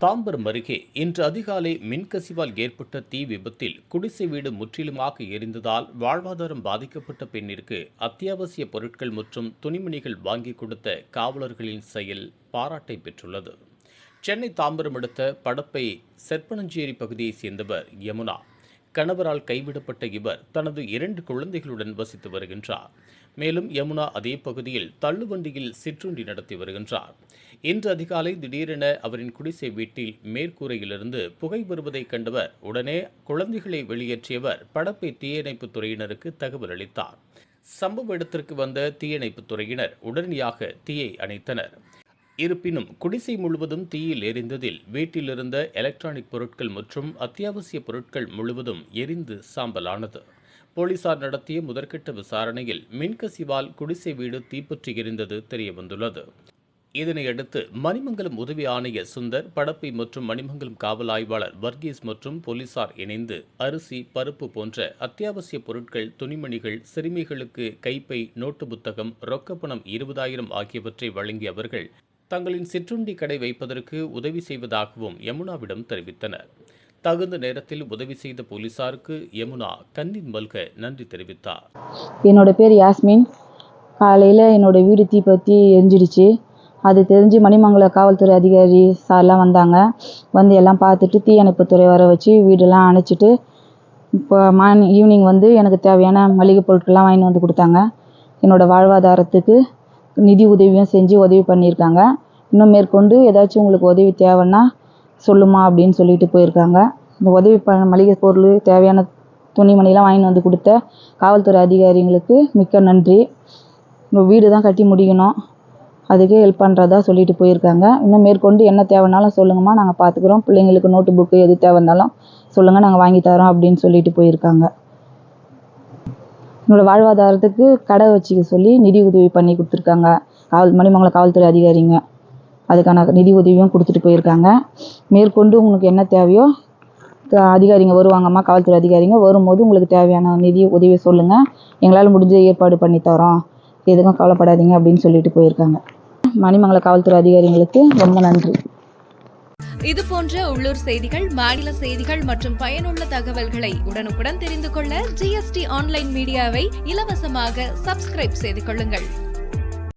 தாம்பரம் அருகே இன்று அதிகாலை மின்கசிவால் ஏற்பட்ட தீ விபத்தில் குடிசை வீடு முற்றிலுமாக எரிந்ததால் வாழ்வாதாரம் பாதிக்கப்பட்ட பெண்ணிற்கு அத்தியாவசிய பொருட்கள் மற்றும் துணிமணிகள் வாங்கி கொடுத்த காவலர்களின் செயல் பாராட்டை பெற்றுள்ளது. சென்னை தாம்பரம் அடுத்த படப்பை செர்ப்பனஞ்சேரி பகுதியைச் சேர்ந்தவர் யமுனா. கணவரால் கைவிடப்பட்ட இவர் தனது 2 குழந்தைகளுடன் வசித்து வருகின்றார். மேலும் யமுனா அதே பகுதியில் தள்ளுவண்டியில் சிற்றுண்டி நடத்தி வருகின்றார். இன்று அதிகாலை திடீரென அவரின் குடிசை வீட்டில் மேற்கூரையிலிருந்து புகை வருவதை கண்டவர் உடனே குழந்தைகளை வெளியேற்றியவர் படப்பை தீயணைப்புத் துறையினருக்கு தகவல் அளித்தார். சம்பவ இடத்திற்கு வந்த தீயணைப்புத் துறையினர் உடனடியாக தீயை அணைத்தனர். இருப்பினும் குடிசை முழுவதும் தீயில் எரிந்ததில் வீட்டிலிருந்த எலக்ட்ரானிக் பொருட்கள் மற்றும் அத்தியாவசிய பொருட்கள் முழுவதும் எரிந்து சாம்பலானது. போலீசார் நடத்திய முதற்கட்ட விசாரணையில் மின்கசிவால் குடிசை வீடு தீப்பற்றி எரிந்தது தெரியவந்துள்ளது. இதனையடுத்து மணிமங்கலம் உதவி ஆணையர் சுந்தர், படப்பை மற்றும் மணிமங்கலம் காவல் ஆய்வாளர் வர்கீஸ் மற்றும் போலீசார் இணைந்து அரிசி, பருப்பு போன்ற அத்தியாவசிய பொருட்கள், துணிமணிகள், சிறுமிகளுக்கு கைப்பை, நோட்டு புத்தகம், ரொக்கப்பணம் 20,000 ஆகியவற்றை வழங்கிய அவர்கள் தங்களின் சிற்றுண்டி கடை வைப்பதற்கு உதவி செய்வதாகவும் யமுனாவிடம் தெரிவித்தனர். தகுந்த நேரத்தில் உதவி செய்த போலீசாருக்கு யமுனா கண்ணீர் மல்க நன்றி தெரிவித்தார். என்னோட பேர் யாஸ்மின். காலையில் என்னோட வீடு தீப்பற்றி எரிஞ்சிடுச்சு. அது தெரிஞ்சு மணிமங்கலம் காவல்துறை அதிகாரி சார்லாம் வந்தாங்க. வந்து எல்லாம் பார்த்துட்டு தீயணைப்புத்துறை வர வச்சு வீடெல்லாம் அணைச்சிட்டு இப்போ ஈவினிங் வந்து எனக்கு தேவையான மளிகை பொருட்கள்லாம் வாங்கிட்டு வந்து கொடுத்தாங்க. என்னோட வாழ்வாதாரத்துக்கு நிதி உதவியும் செஞ்சு உதவி பண்ணியிருக்காங்க. இன்னும் மேற்கொண்டு ஏதாச்சும் உங்களுக்கு உதவி தேவைன்னா சொல்லுமா அப்படின்னு சொல்லிட்டு போயிருக்காங்க. இந்த உதவி மளிகை பொருள், தேவையான துணிமணிலாம் வாங்கிட்டு வந்து கொடுத்த காவல்துறை அதிகாரிங்களுக்கு மிக்க நன்றி. உங்கள் வீடு தான் கட்டி முடிக்கணும், அதுக்கு ஹெல்ப் பண்ணுறதா சொல்லிட்டு போயிருக்காங்க. இன்னும் மேற்கொண்டு என்ன தேவைன்னாலும் சொல்லுங்கம்மா, நாங்கள் பார்த்துக்குறோம். பிள்ளைங்களுக்கு நோட்டு புக்கு எது தேவைன்னாலும் சொல்லுங்கள், நாங்கள் வாங்கி தரோம் அப்படின்னு சொல்லிட்டு போயிருக்காங்க. என்னோடய வாழ்வாதாரத்துக்கு கடை வச்சுக்க சொல்லி நிதி உதவி பண்ணி கொடுத்துருக்காங்க மணிமங்கலம் காவல்துறை அதிகாரிங்க. அதுக்கான நிதி உதவியும் கொடுத்துட்டு போயிருக்காங்க. மேற்கொண்டு உங்களுக்கு என்ன தேவையோ அதிகாரிங்க வருவாங்கம்மா, காவல்துறை அதிகாரிங்க வரும்போது உங்களுக்கு தேவையான நிதி உதவி சொல்லுங்கள், எங்களால் முடிஞ்ச ஏற்பாடு பண்ணி தரோம், எதுக்கும் கவலைப்படாதீங்க அப்படின்னு சொல்லிட்டு போயிருக்காங்க. மணிமங்கலம் காவல்துறை அதிகாரிங்களுக்கு ரொம்ப நன்றி. இது போன்ற உள்ளூர் செய்திகள், மாநில செய்திகள் மற்றும் பயனுள்ள தகவல்களை உடனுக்குடன் தெரிந்து கொள்ள GST ஆன்லைன் மீடியாவை இலவசமாக சப்ஸ்கிரைப் செய்து கொள்ளுங்கள்.